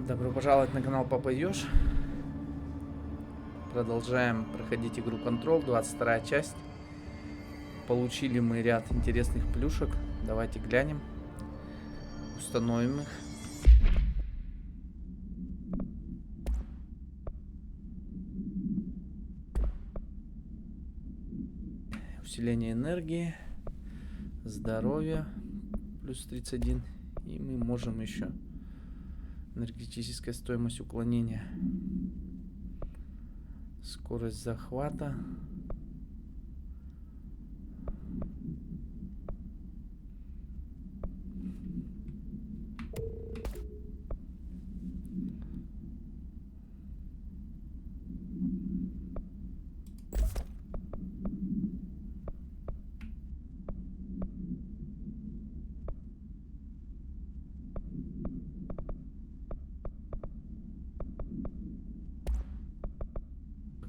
Добро пожаловать на канал PapaEzh. Продолжаем проходить игру «Контроль», 22 часть. Получили мы ряд интересных плюшек. Давайте глянем. Установим их. Усиление энергии, здоровье, плюс 31. И мы можем еще энергетическая стоимость уклонения, скорость захвата,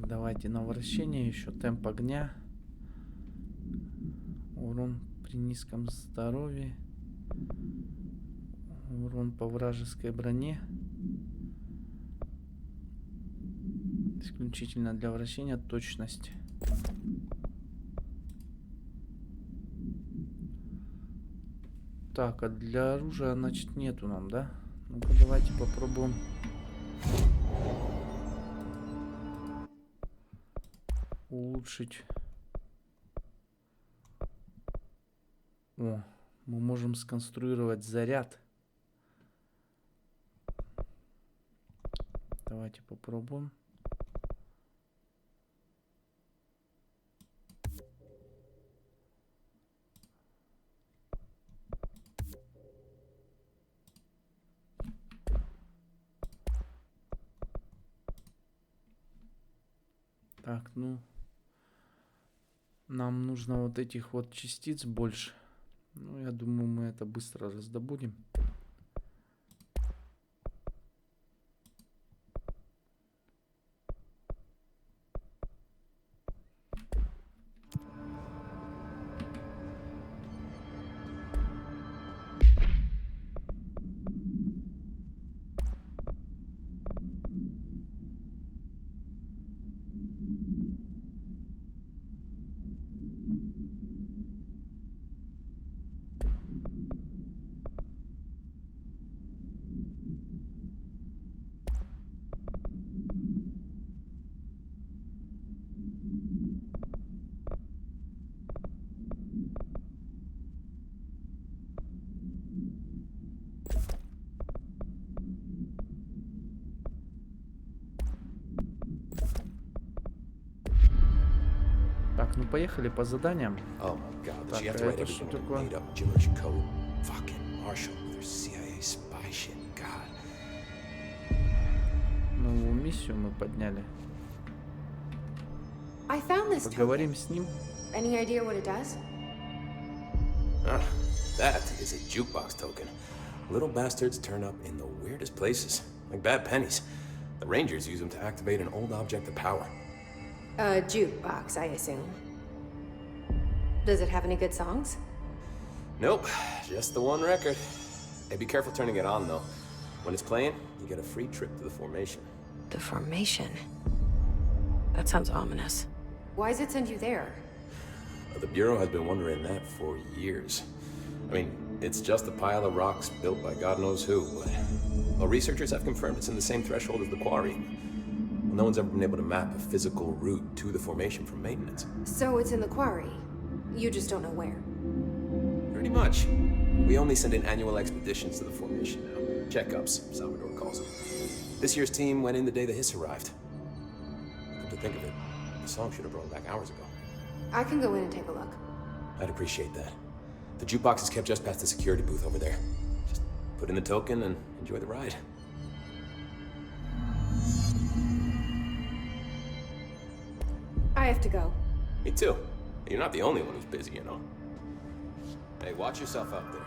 давайте на вращение еще темп огня, урон при низком здоровье, урон по вражеской броне, исключительно для вращения, точность. Так, а для оружия, значит, нету нам, да? Ну-ка, давайте попробуем. Улучшить. О, мы можем сконструировать заряд. Давайте попробуем. Так, ну... Нам нужно вот этих вот частиц больше. Ну, я думаю, мы это быстро раздобудем. Так, ну поехали по заданиям. Так, это что такое? Новую миссию мы подняли. Поговорим с ним. That is a jukebox token. Little bastards turn up in the weirdest places, like bad pennies. The Rangers use them to activate an old object of power. A jukebox, I assume. Does it have any good songs? Nope, just the one record. Hey, be careful turning it on, though. When it's playing, you get a free trip to the formation. The formation? That sounds ominous. Why does it send you there? The Bureau has been wondering that for years. I mean, it's just a pile of rocks built by God knows who, but... Well, researchers have confirmed it's in the same threshold as the quarry. No one's ever been able to map a physical route to the formation from maintenance. So it's in the quarry. You just don't know where. Pretty much. We only send in annual expeditions to the formation now. Checkups, Salvador calls them. This year's team went in the day the hiss arrived. Come to think of it, the song should have brought back hours ago. I can go in and take a look. I'd appreciate that. The jukebox is kept just past the security booth over there. Just put in the token and enjoy the ride. I have to go. Me too. You're not the only one who's busy, you know. Hey, watch yourself out there.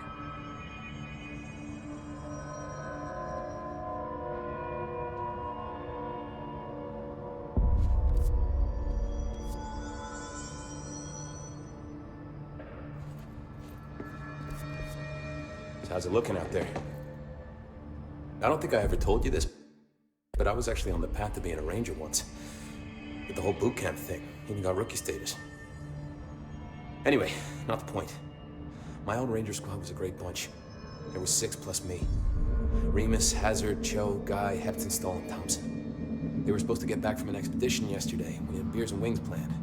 How's it looking out there? I don't think I ever told you this, but I was actually on the path to being a ranger once. With the whole boot camp thing, even got rookie status. Anyway, not the point. My old ranger squad was a great bunch. There was 6 plus me. Remus, Hazard, Cho, Guy, Hepton, Stoll, and Thompson. They were supposed to get back from an expedition yesterday. We had beers and wings planned.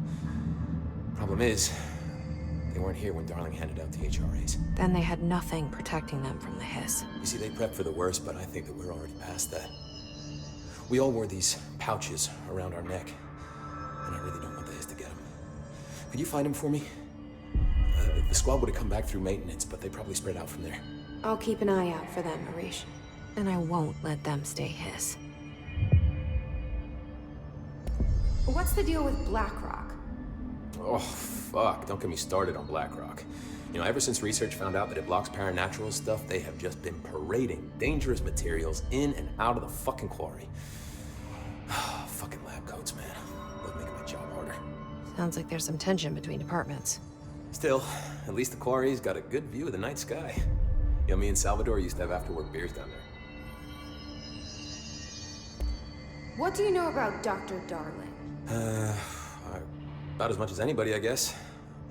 Problem is, they weren't here when Darling handed out the HRAs. Then they had nothing protecting them from the hiss. You see, they prepped for the worst, but I think that we're already past that. We all wore these pouches around our neck, and I really don't want the hiss to get them. Could you find them for me? The squad would have come back through maintenance, but they probably spread out from there. I'll keep an eye out for them, Arish. And I won't let them stay hiss. What's the deal with BlackRock? Oh, fuck. Don't get me started on BlackRock. You know, ever since research found out that it blocks paranatural stuff, they have just been parading dangerous materials in and out of the fucking quarry. Fucking lab coats, man. Love making my job harder. Sounds like there's some tension between departments. Still, at least the quarry's got a good view of the night sky. You know, me and Salvador used to have after-work beers down there. What do you know about Dr. Darling? About as much as anybody, I guess.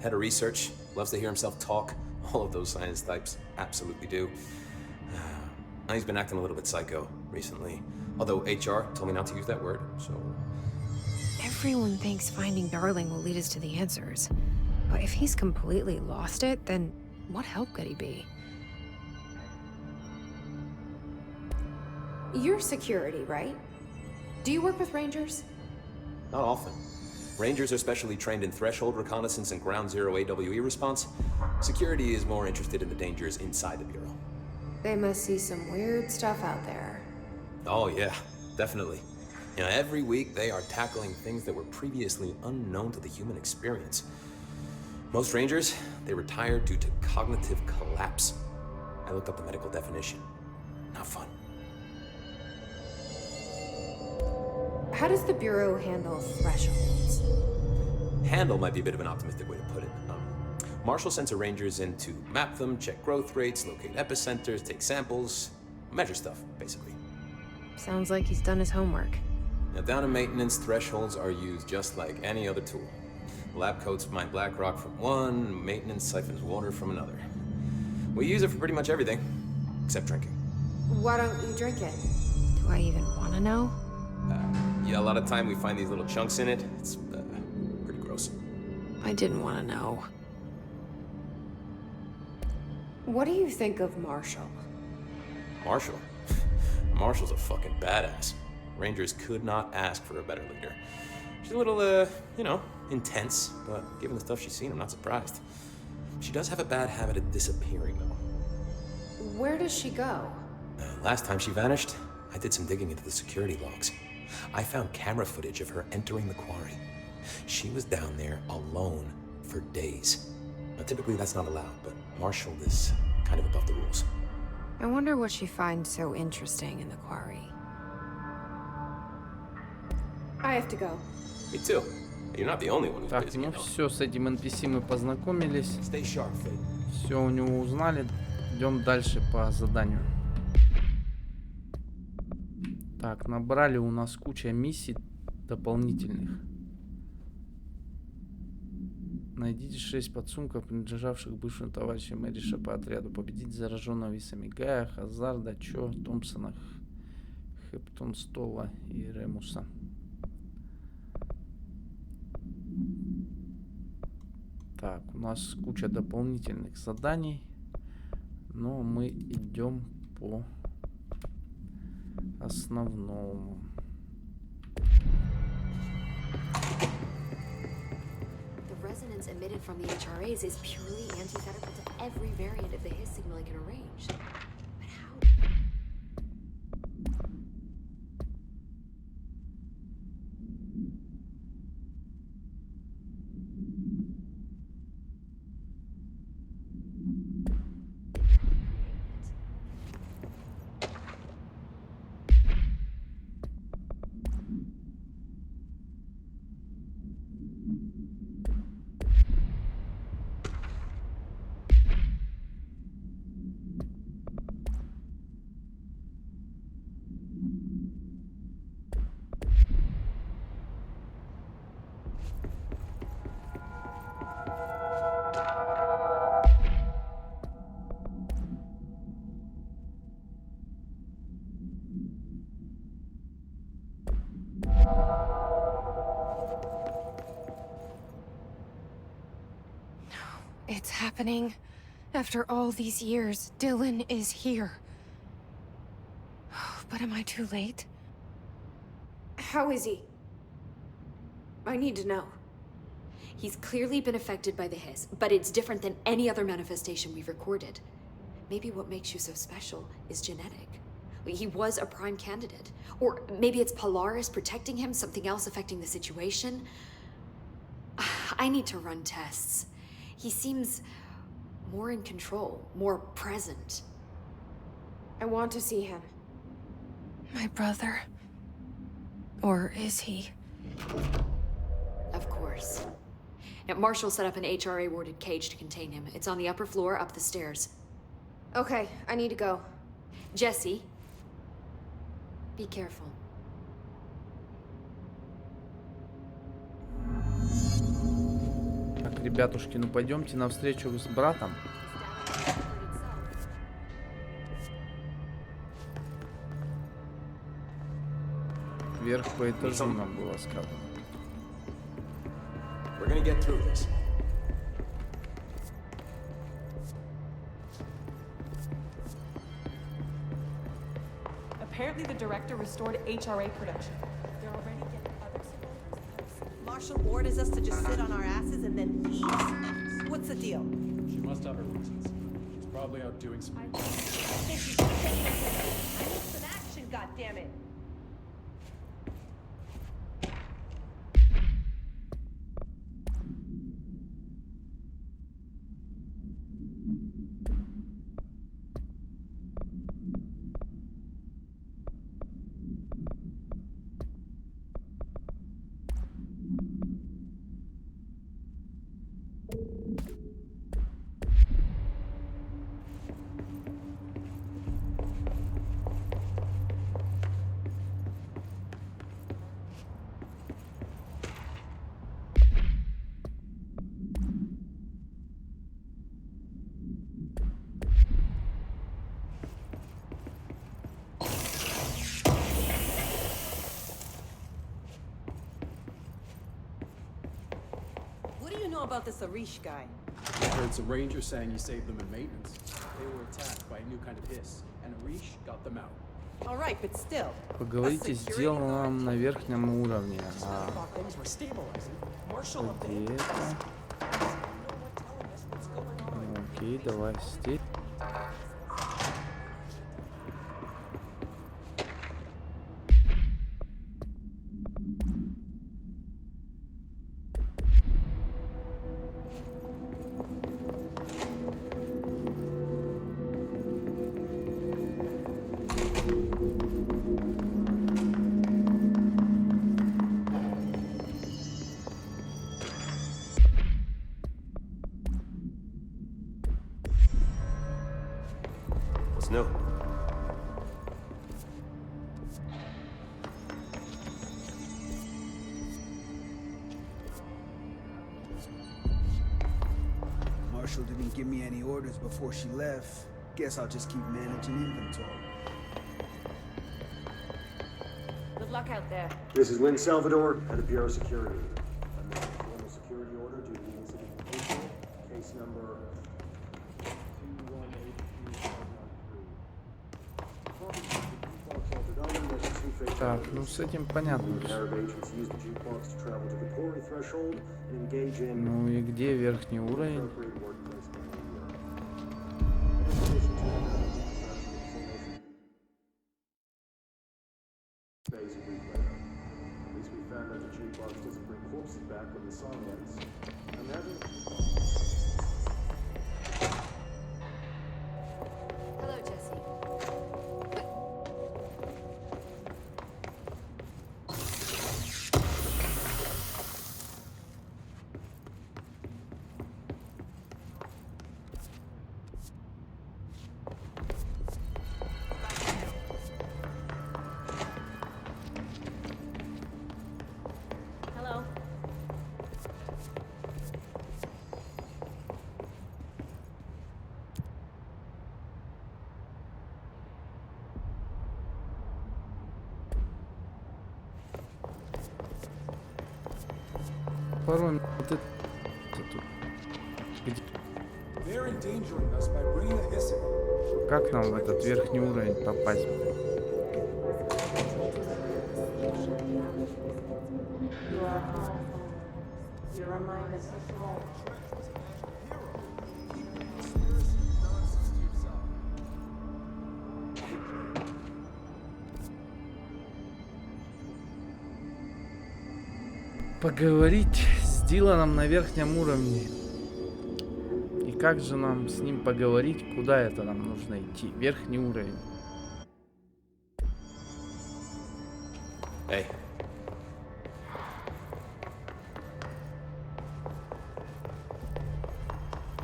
Head of research, loves to hear himself talk. All of those science types absolutely do. Now he's been acting a little bit psycho recently. Although HR told me not to use that word, so... Everyone thinks finding Darling will lead us to the answers. But if he's completely lost it, then what help could he be? You're security, right? Do you work with Rangers? Not often. Rangers are specially trained in threshold reconnaissance and ground zero AWE response. Security is more interested in the dangers inside the Bureau. They must see some weird stuff out there. Oh yeah, definitely. You know, every week they are tackling things that were previously unknown to the human experience. Most Rangers, they retire due to cognitive collapse. I looked up the medical definition. Not fun. How does the Bureau handle thresholds? Handle might be a bit of an optimistic way to put it. Marshall sends her Rangers in to map them, check growth rates, locate epicenters, take samples, measure stuff, basically. Sounds like he's done his homework. Now, down in maintenance, thresholds are used just like any other tool. Lab coats mine black rock from one, maintenance siphons water from another. We use it for pretty much everything, except drinking. Why don't you drink it? Do I even want to know? Yeah, a lot of time we find these little chunks in it. It's pretty gross. I didn't want to know. What do you think of Marshall? Marshall? Marshall's a fucking badass. Rangers could not ask for a better leader. She's a little, you know, intense, but given the stuff she's seen, I'm not surprised. She does have a bad habit of disappearing, though. Where does she go? Last time she vanished, I did some digging into the security logs. I found camera footage of her entering the quarry. She was down there alone for days. Now, typically that's not allowed, but Marshall is kind of above the rules. I wonder what she finds so interesting in the quarry. I have to go. Me too. You're not the only one who's Так, busy, ну you know. все, с этим NPC мы познакомились. Stay sharp, Fade. Все у него узнали. Идем дальше по заданию. Так, набрали у нас куча миссий дополнительных. Найдите 6 подсумков, принадлежавших бывшим товарищам Эриша по отряду. Победить зараженного висами Гая, Хазарда, Чо, Томпсона, Хептонстола и Ремуса. Так, у нас куча дополнительных заданий, но мы идем по основному. The resonance emitted from the HRAs is purely antithetical to every variant of the His signal I can arrange. But how? happening? After all these years, Dylan is here. But am I too late? How is he? I need to know. He's clearly been affected by the hiss, but it's different than any other manifestation we've recorded. Maybe what makes you so special is genetic. He was a prime candidate. Or maybe it's Polaris protecting him, something else affecting the situation. I need to run tests. He seems more in control, more present. I want to see him. My brother. Or is he? Of course. Now, Marshall set up an HRA-warded cage to contain him. It's on the upper floor, up the stairs. Okay, I need to go. Jesse, be careful. Так, ребятушки, ну пойдемте навстречу с братом. Вверх по этажу нам было сказано. We're gonna get through this. Apparently the director restored HRA production. They're already getting other civilians. Marshall orders us to just sit on our asses and then leave? What's the deal? She must have her reasons. She's probably out doing some... I think you should take it. I need some action, goddammit. What do you know about this Arish guy? I heard some rangers saying you saved them in maintenance. They were attacked by a new kind of hiss, and Arish got them out. All right, but still. Поговорите с Диланом на верхнем уровне. I thought things were stabilizing. Marshall Где это? Окей, давай здесь. What's new? Marshall didn't give me any orders before she left. Guess I'll just keep managing inventory. Good luck out there. This is Lynn Salvador, head of Bureau Security. I'm making a formal security order due to the incident in April, case number 2183. Так, ну с этим понятно. Ну и где верхний уровень? Hello, Jesse. Hello. Порой вот это тут. Где? They're endangering us by bringing a hiss in. Как нам в этот верхний уровень попасть? Поговорить с Диланом на верхнем уровне. И как же нам с ним поговорить? Куда это нам нужно идти? Верхний уровень. Hey.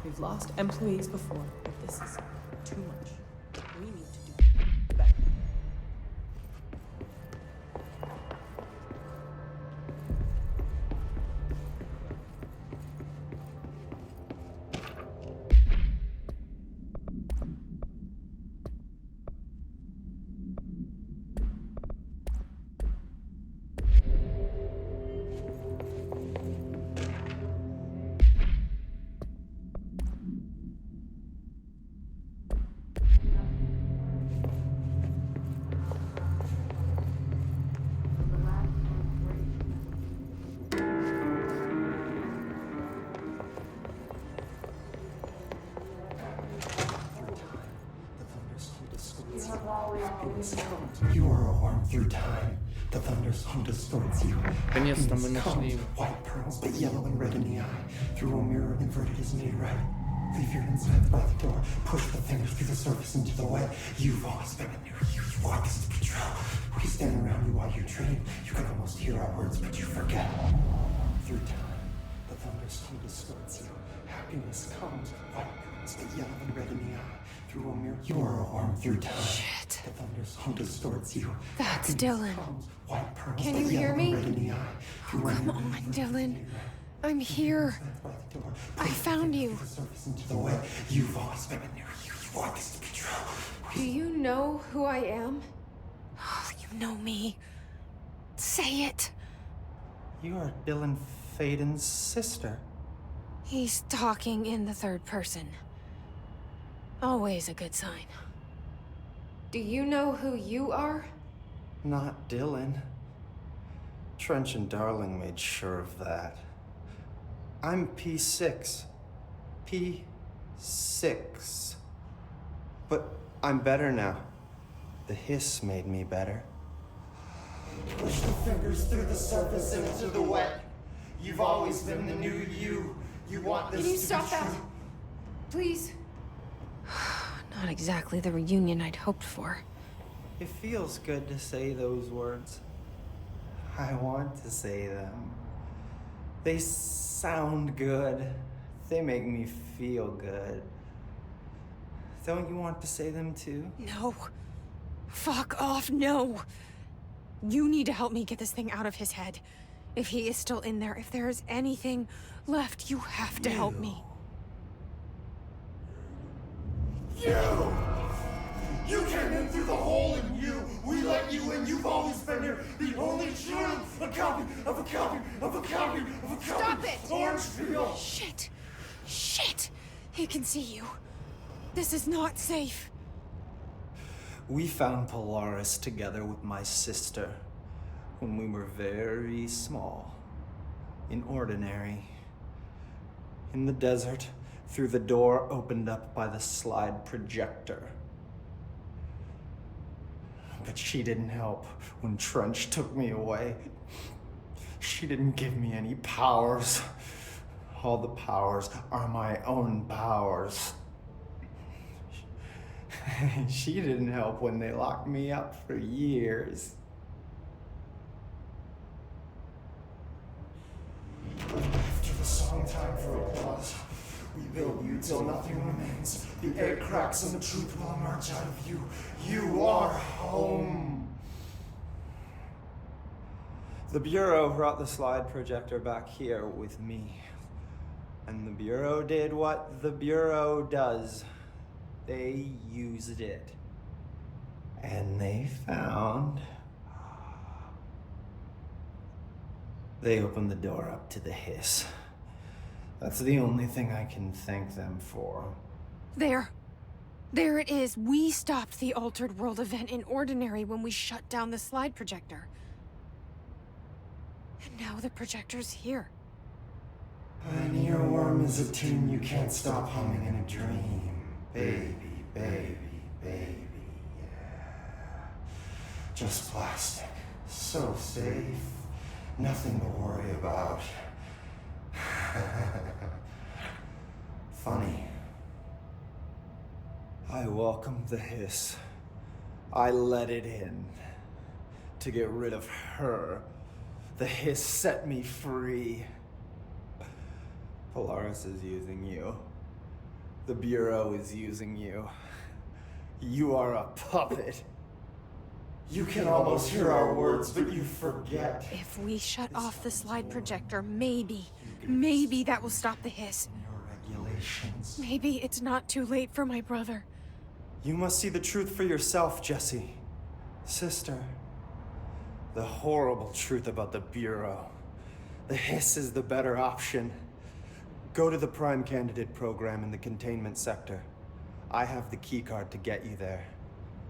We've lost employees before, but this is too much. We need to do better. You are a worm through time. The thunderstorm distorts you. Наконец-то мы нашли его. White pearls, but yellow and red in the eye. Through a mirror inverted is made right. Leave your insides by the door. Push the fingers through the surface into the wet. You've always been a new you. You walk as patrol. We stand around you while you dream. You can almost hear our words, but you forget. Through time, the thunderstorm distorts you. Happiness comes. White pearls, but yellow and red in the eye. Through a mirror, you are a worm through time. Shit. The thunderstorm distorts you. That's Dylan. Can you hear me? Oh, come on, Dylan. I'm here. I found you. You've always been a near you. You walk as patrol. Do you know who I am? Oh, you know me. Say it. You are Dylan Fayden's sister. He's talking in the third person. Always a good sign. Do you know who you are? Not Dylan. Trench and Darling made sure of that. I'm P6. P6. But I'm better now. The hiss made me better. Push the fingers through the surface into the wet. You've always been the new you. You want this Can you to stop be that? true. Please? Not exactly the reunion I'd hoped for. It feels good to say those words. I want to say them. They sound good. They make me feel good. Don't you want to say them too? No. Fuck off, no. You need to help me get this thing out of his head. If he is still in there, if there is anything left, you have to help me. You came in through the hole in you. We let you in. You've always been here. The only true. A copy of a copy of a copy of a copy. Stop it! Orange peel. Shit. Shit. He can see you. This is not safe. We found Polaris together with my sister when we were very small. In Ordinary. In the desert, through the door opened up by the slide projector. But she didn't help when Trench took me away. She didn't give me any powers. All the powers are my own powers. She didn't help when they locked me up for years. After the song time for applause, we build you till nothing remains. The air cracks and the truth will emerge out of you. You are home. The Bureau brought the slide projector back here with me. And the Bureau did what the Bureau does. They used it. And they found... They opened the door up to the hiss. That's the only thing I can thank them for. There. There it is. We stopped the Altered World event in Ordinary when we shut down the slide projector. And now the projector's here. An earworm is a tune you can't stop humming in a dream. Baby, baby, baby, yeah. Just plastic. So safe. Nothing to worry about. Funny. I welcomed the hiss. I let it in. To get rid of her. The hiss set me free. Polaris is using you. The Bureau is using you. You are a puppet. You can almost hear our words, but you forget. If we shut off the slide projector, maybe that will stop the hiss. Your regulations. Maybe it's not too late for my brother. You must see the truth for yourself, Jesse. Sister. The horrible truth about the Bureau. The hiss is the better option. Go to the Prime Candidate program in the containment sector. I have the keycard to get you there.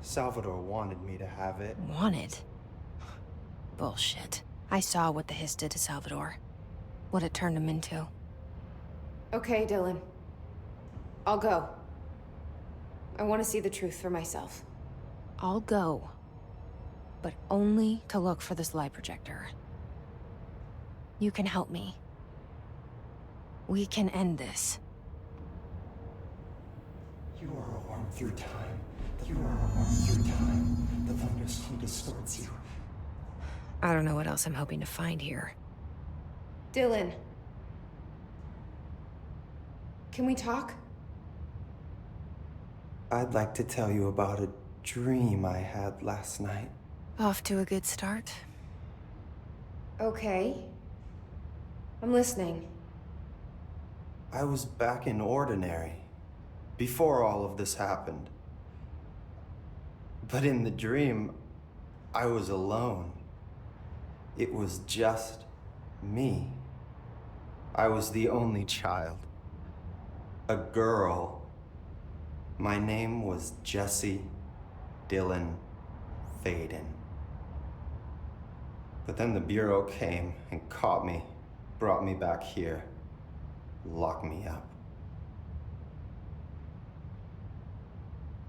Salvador wanted me to have it. Wanted? Bullshit. I saw what the hiss did to Salvador. What it turned him into. Okay, Dylan. I'll go. I want to see the truth for myself. I'll go. But only to look for the slide projector. You can help me. We can end this. You are a worm through time. You are a worm through time. The thunderstorm distorts you. I don't know what else I'm hoping to find here. Dylan. Can we talk? I'd like to tell you about a dream I had last night. Off to a good start. Okay. I'm listening. I was back in Ordinary, before all of this happened. But in the dream, I was alone. It was just me. I was the only child. A girl. My name was Jesse Dylan Feyden. But then the Bureau came and caught me, brought me back here, locked me up.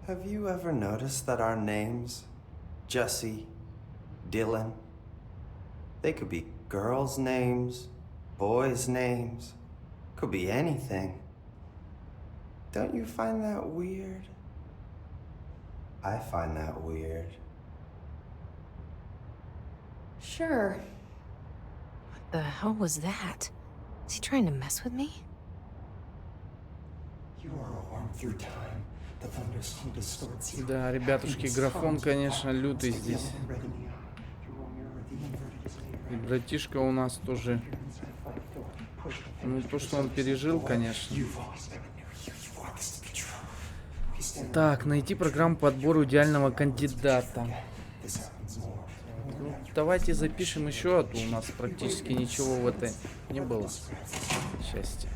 Have you ever noticed that our names, Jesse, Dylan, they could be girls' names, boys' names, could be anything. Don't you find that weird? I find that weird. Sure. What the hell was that? Is he trying to mess with me? You are a worm through time. The thunderstorm distorts you. Да, ребятушки, графон, конечно, лютый здесь. И братишка у нас тоже. Ну, то, что он пережил, конечно. Так, найти программу по отбору идеального кандидата. Ну, давайте запишем еще, а то у нас практически ничего в этой не было. Счастье.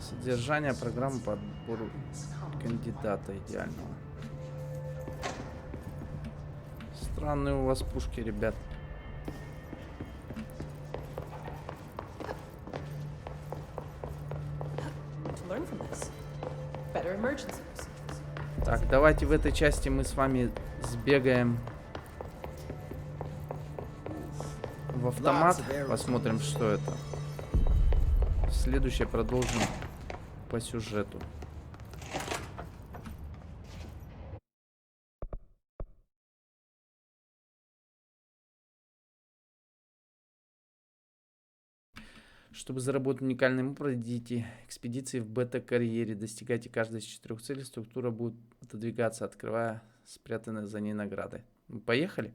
Содержание программы по отбору кандидата идеального. Странные у вас пушки, ребят. Так, давайте в этой части мы с вами сбегаем в автомат, посмотрим, что это. Следующее продолжим по сюжету. Чтобы заработать уникальный муп, пройдите экспедиции в бета-карьере. Достигайте каждой из 4 целей. Структура будет отодвигаться, открывая спрятанные за ней награды. Поехали!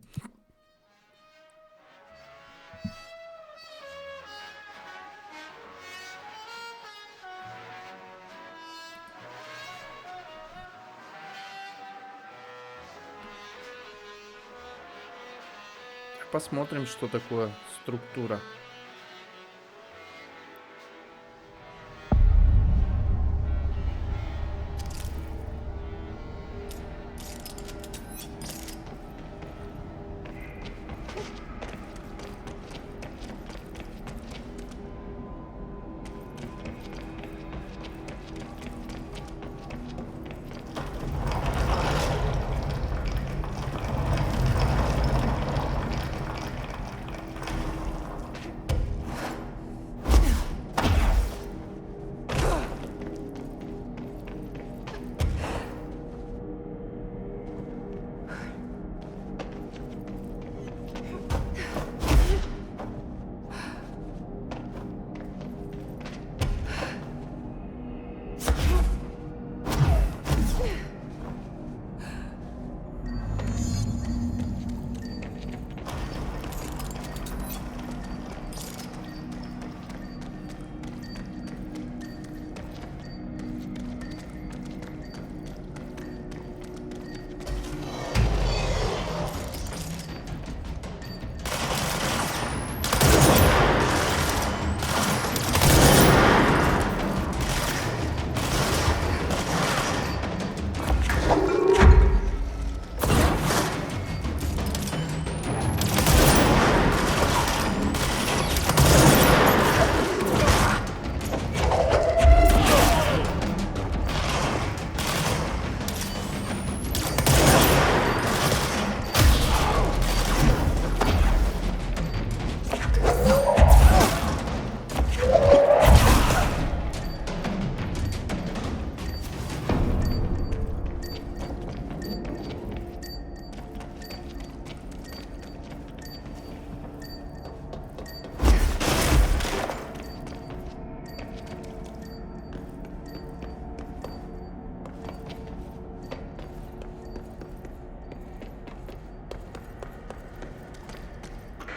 Посмотрим, что такое структура.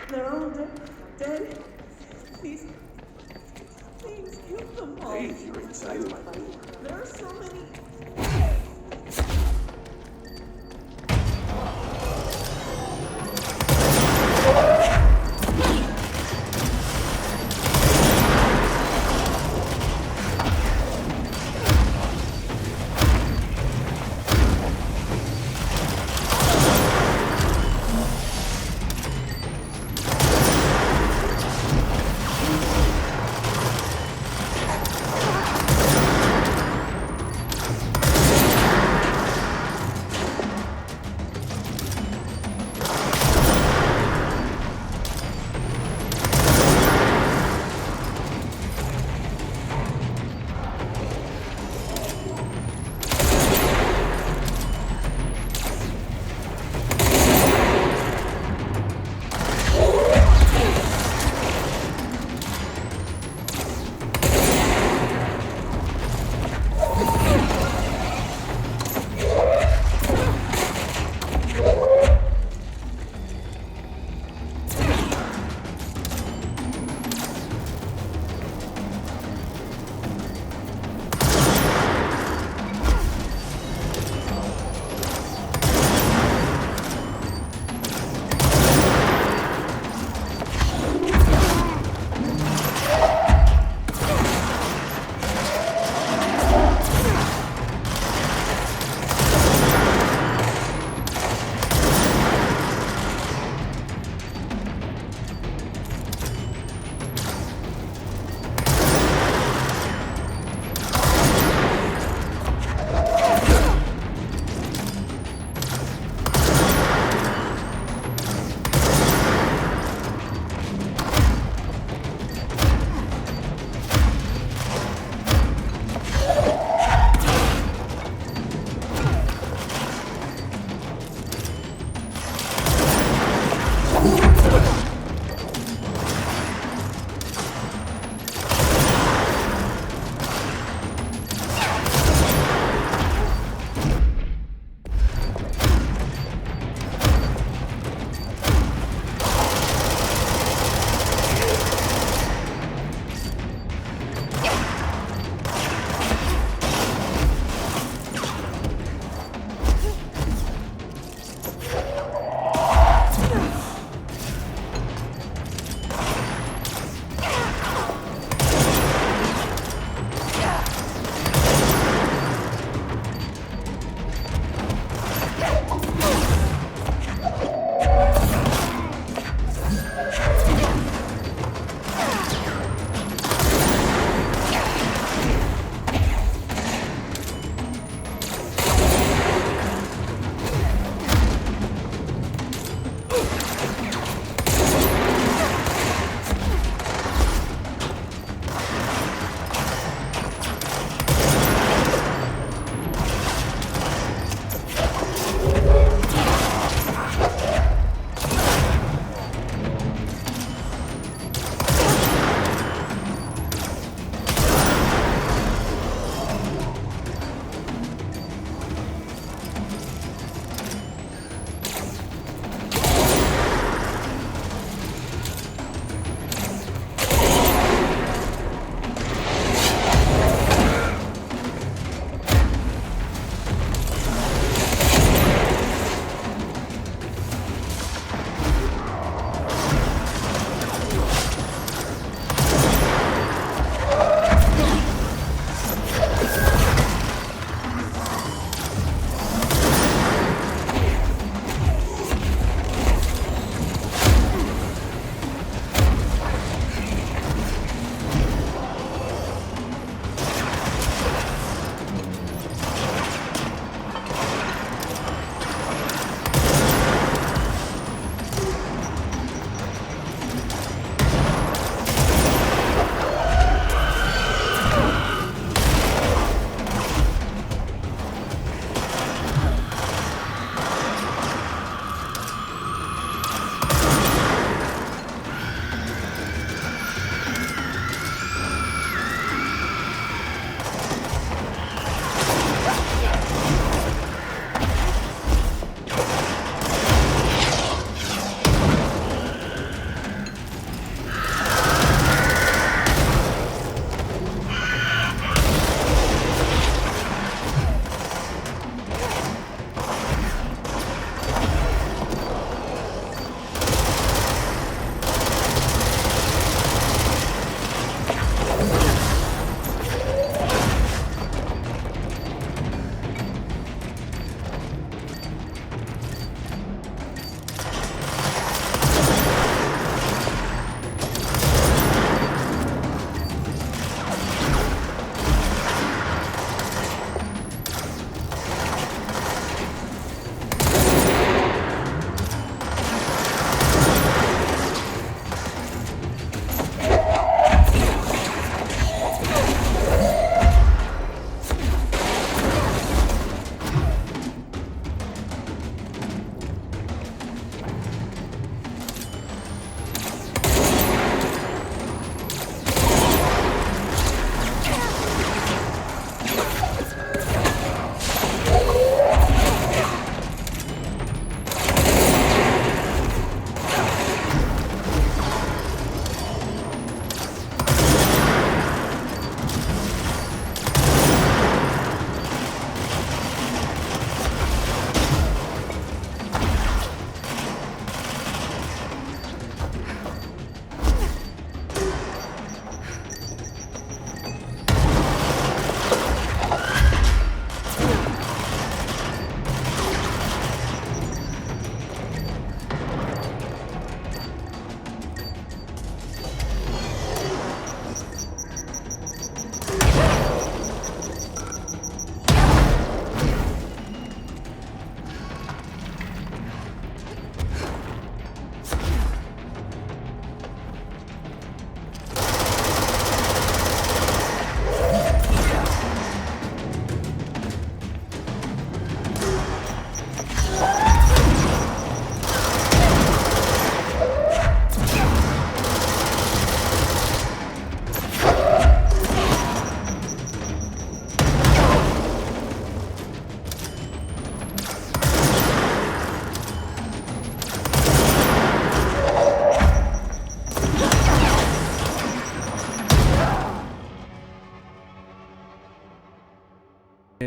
They're all dead. Please kill them all. Hey, you're excited like me. There are so many.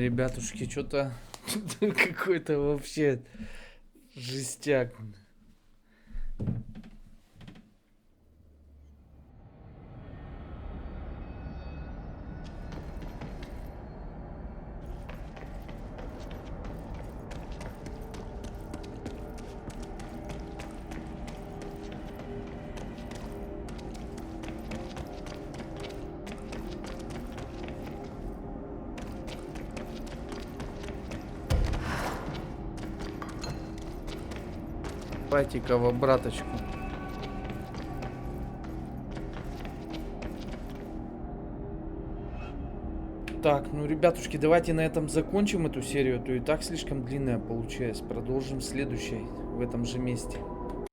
Ой, ребятушки, что-то какой-то вообще жестяк. Патикова браточку. Так, ну, ребятушки, давайте на этом закончим эту серию, а то и так слишком длинная получается. Продолжим в следующей, в этом же месте.